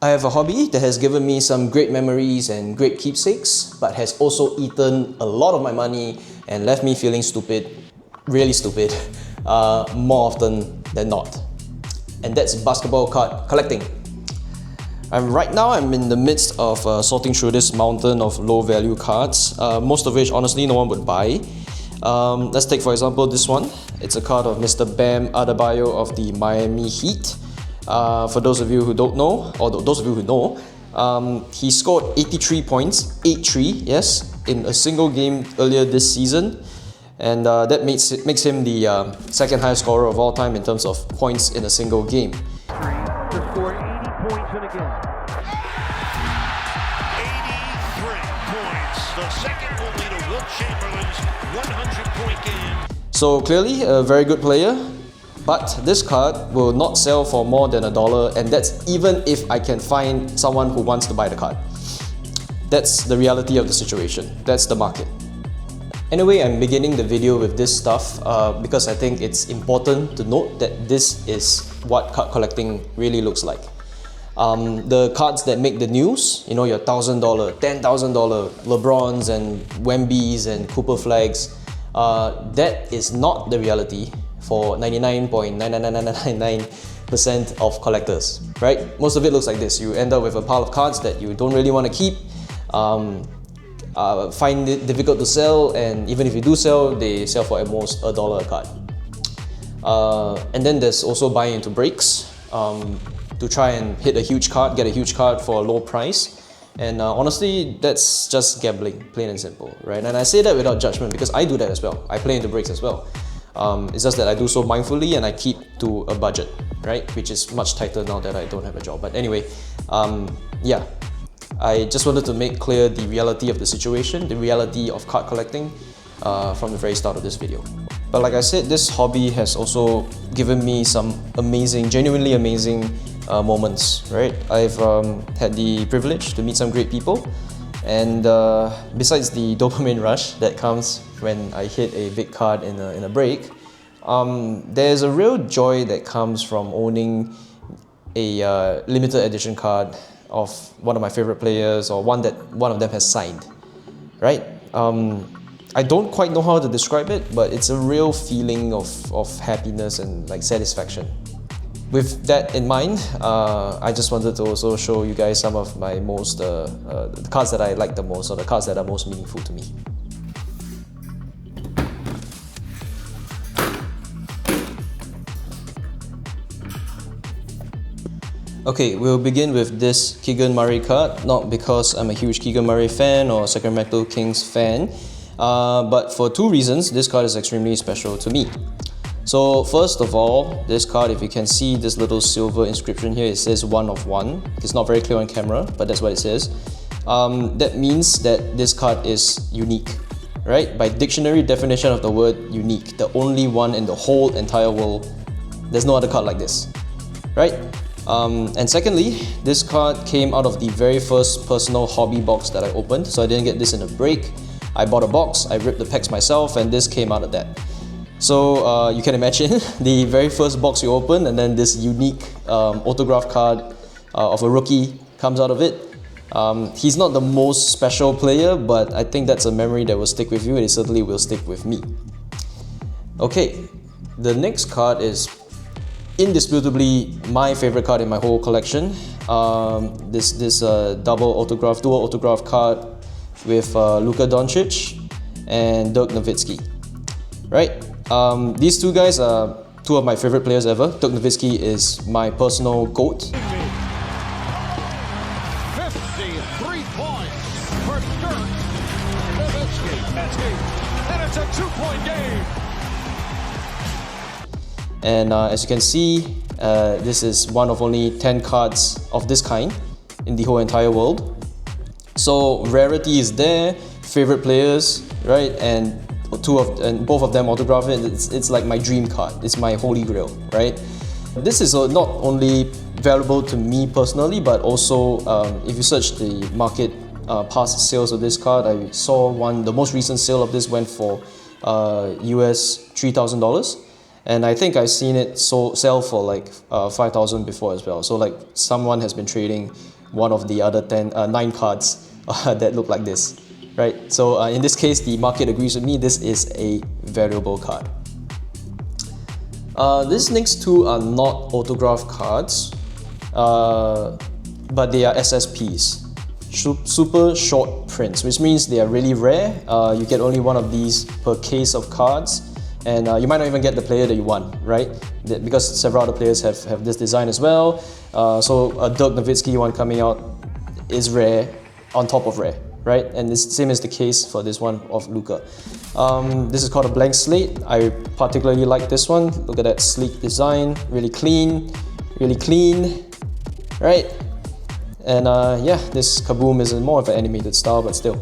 I have a hobby that has given me some great memories and great keepsakes, but has also eaten a lot of my money and left me feeling stupid, really stupid, more often than not. And that's basketball card collecting. Right now, I'm in the midst of sorting through this mountain of low-value cards, most of which, honestly, no one would buy. Let's take, for example, this one. It's a card of Mr. Bam Adebayo of the Miami Heat. For those of you who don't know, or those of you who know, he scored 83 points, 8-3, yes, in a single game earlier this season. And that makes him the second highest scorer of all time in terms of points in a single game. To score 80 points in a game. 83 points, the second only to Wilt Chamberlain's 100-point game. So clearly a very good player, but this card will not sell for more than $1, and that's even if I can find someone who wants to buy the card. That's the reality of the situation. That's the market. Anyway, I'm beginning the video with this stuff because I think it's important to note that this is what card collecting really looks like. The cards that make the news, you know, your $1,000, $10,000 LeBrons and Wembys and Cooper Flags, that is not the reality for 99.99999% of collectors, right? Most of it looks like this. You end up with a pile of cards that you don't really want to keep, find it difficult to sell, and even if you do sell, they sell for at most $1 a card. And then there's also buying into breaks to try and hit a huge card, get a huge card for a low price. And honestly, that's just gambling, plain and simple, right? And I say that without judgment because I do that as well. I play into breaks as well. It's just that I do so mindfully and I keep to a budget, right? Which is much tighter now that I don't have a job. But anyway, yeah. I just wanted to make clear the reality of the situation, the reality of card collecting from the very start of this video. But like I said, this hobby has also given me some amazing, genuinely amazing moments, right? I've had the privilege to meet some great people, and besides the dopamine rush that comes when I hit a big card in a break, there's a real joy that comes from owning a limited edition card of one of my favorite players, or one that one of them has signed, right? I don't quite know how to describe it, but it's a real feeling of happiness and like satisfaction. With that in mind, I just wanted to also show you guys some of my most the cards that I like the most, or the cards that are most meaningful to me. Okay, we'll begin with this Keegan Murray card, not because I'm a huge Keegan Murray fan or Sacramento Kings fan, but for two reasons this card is extremely special to me. So first of all, this card, if you can see this little silver inscription here, it says 1 of 1. It's not very clear on camera, but that's what it says. That means that this card is unique, right? By dictionary definition of the word unique, the only one in the whole entire world. There's no other card like this, right? And secondly, this card came out of the very first personal hobby box that I opened, so I didn't get this in a break. I bought a box, I ripped the packs myself, and this came out of that. So you can imagine the very first box you open, and then this unique autograph card of a rookie comes out of it. He's not the most special player, but I think that's a memory that will stick with you, and it certainly will stick with me. Okay, the next card is indisputably my favorite card in my whole collection. This dual autograph card with Luka Doncic and Dirk Nowitzki, right? These two guys are two of my favorite players ever. Dirk Nowitzki is my personal GOAT. 53 points for Dirk Nowitzki. And it's a 2-point game. And as you can see, this is one of only 10 cards of this kind in the whole entire world. So rarity is there, favorite players, right? And both of them autograph it. It's like my dream card. It's my holy grail, right? This is not only valuable to me personally, but also if you search the market past sales of this card, I saw the most recent sale of this went for US $3,000. And I think I've seen it sell for like 5,000 before as well. So like someone has been trading one of the other 9 cards that look like this, right? So in this case, the market agrees with me. This is a valuable card. These next two are not autograph cards, but they are SSPs. Super short prints, which means they are really rare. You get only one of these per case of cards, and you might not even get the player that you want, right? Because several other players have this design as well. So a Dirk Nowitzki one coming out is rare on top of rare, right? And the same is the case for this one of Luka. This is called a blank slate. I particularly like this one. Look at that sleek design, really clean, right? And yeah, this Kaboom is more of an animated style, but still.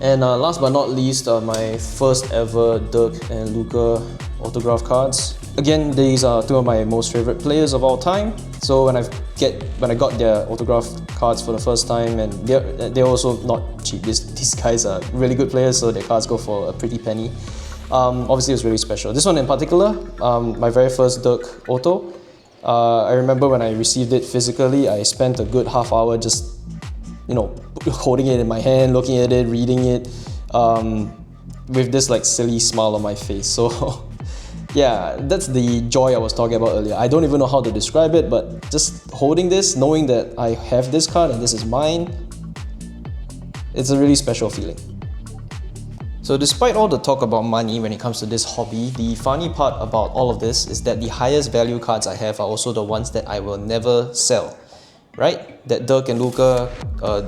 And last but not least, my first ever Dirk and Luka autograph cards. Again, these are two of my most favorite players of all time. So when I got their autograph cards for the first time, and they're also not cheap. These guys are really good players, so their cards go for a pretty penny. Obviously, it was really special. This one in particular, my very first Dirk auto. I remember when I received it physically, I spent a good half hour just, holding it in my hand, looking at it, reading it, with this like silly smile on my face. So yeah, that's the joy I was talking about earlier. I don't even know how to describe it, but just holding this, knowing that I have this card and this is mine, it's a really special feeling. So despite all the talk about money when it comes to this hobby, the funny part about all of this is that the highest value cards I have are also the ones that I will never sell, right? That Dirk and Luka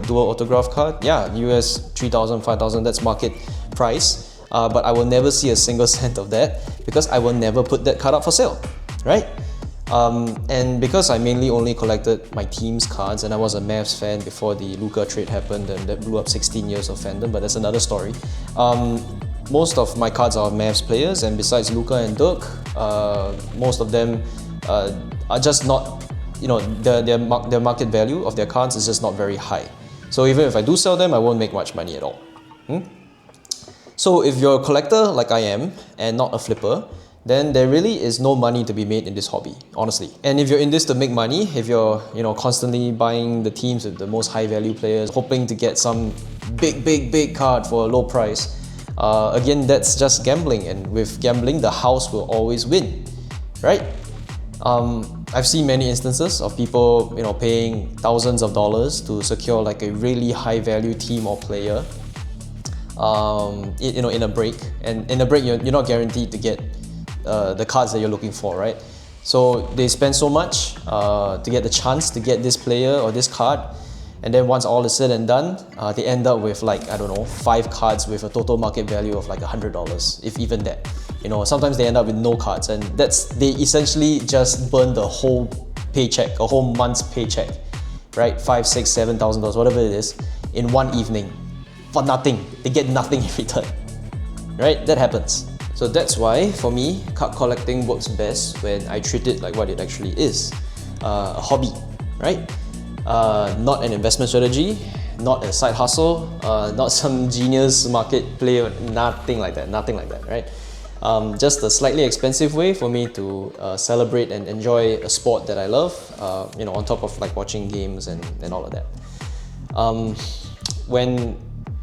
dual autograph card, yeah, US 3,000, 5,000, that's market price. But I will never see a single cent of that because I will never put that card up for sale, right? And because I mainly only collected my team's cards, and I was a Mavs fan before the Luka trade happened, and that blew up 16 years of fandom, but that's another story. Most of my cards are Mavs players, and besides Luka and Dirk, most of them are just not, their market value of their cards is just not very high. So even if I do sell them, I won't make much money at all. So if you're a collector like I am, and not a flipper, then there really is no money to be made in this hobby, honestly. And if you're in this to make money, if you're constantly buying the teams with the most high value players, hoping to get some big card for a low price, again, that's just gambling, and with gambling, the house will always win, right? I've seen many instances of people paying thousands of dollars to secure like a really high value team or player in a break, and in a break you're not guaranteed to get the cards that you're looking for, right? So they spend so much to get the chance to get this player or this card, and then once all is said and done, they end up with like, I don't know, 5 cards with a total market value of like $100, if even that. Sometimes they end up with no cards, and they essentially just burn the whole paycheck, a whole month's paycheck, right? $5,000, $6,000, $7,000, whatever it is, in one evening for nothing. They get nothing in return, right? That happens. So that's why, for me, card collecting works best when I treat it like what it actually is, a hobby, right? Not an investment strategy, not a side hustle, not some genius market play, nothing like that, right? Just a slightly expensive way for me to celebrate and enjoy a sport that I love, on top of like watching games and all of that.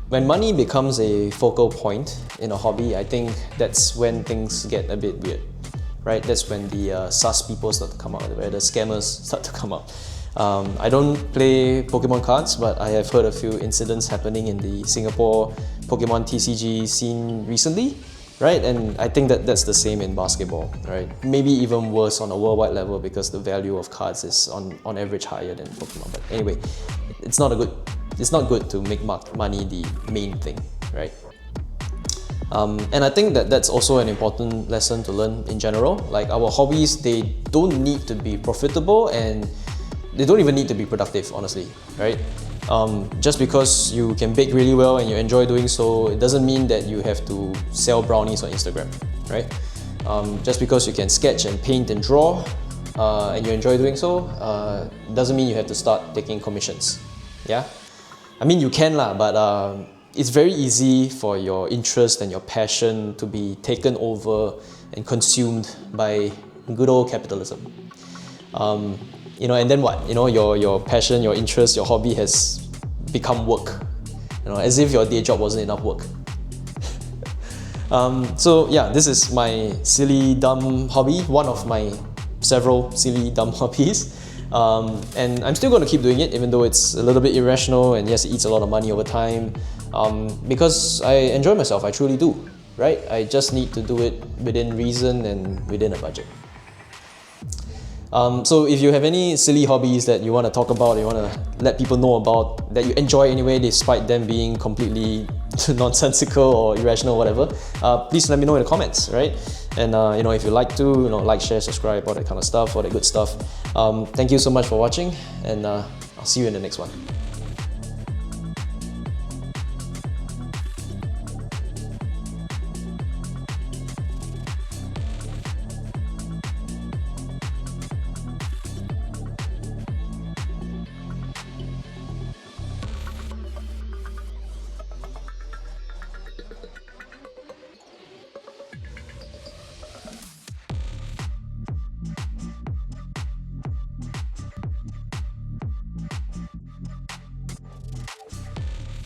When money becomes a focal point in a hobby, I think that's when things get a bit weird, right? That's when the sus people start to come out, where the scammers start to come out. I don't play Pokemon cards, but I have heard a few incidents happening in the Singapore Pokemon TCG scene recently, right? And I think that that's the same in basketball, right? Maybe even worse on a worldwide level because the value of cards is on average higher than Pokemon. But anyway, it's not good to make money the main thing, right? And I think that's also an important lesson to learn in general. Like, our hobbies, they don't need to be profitable, and they don't even need to be productive, honestly, right? Just because you can bake really well and you enjoy doing so, it doesn't mean that you have to sell brownies on Instagram, right? Just because you can sketch and paint and draw and you enjoy doing so, doesn't mean you have to start taking commissions, yeah? I mean, you can lah, but it's very easy for your interest and your passion to be taken over and consumed by good old capitalism. And then what? Your passion, your interest, your hobby has become work. As if your day job wasn't enough work. So yeah, this is my silly dumb hobby, one of my several silly dumb hobbies. And I'm still going to keep doing it, even though it's a little bit irrational and yes, it eats a lot of money over time. Because I enjoy myself, I truly do, right? I just need to do it within reason and within a budget. So if you have any silly hobbies that you want to talk about, you want to let people know about, that you enjoy anyway despite them being completely nonsensical or irrational or whatever, please let me know in the comments, right? And if you like to, like, share, subscribe, all that kind of stuff, all that good stuff. Thank you so much for watching, and I'll see you in the next one.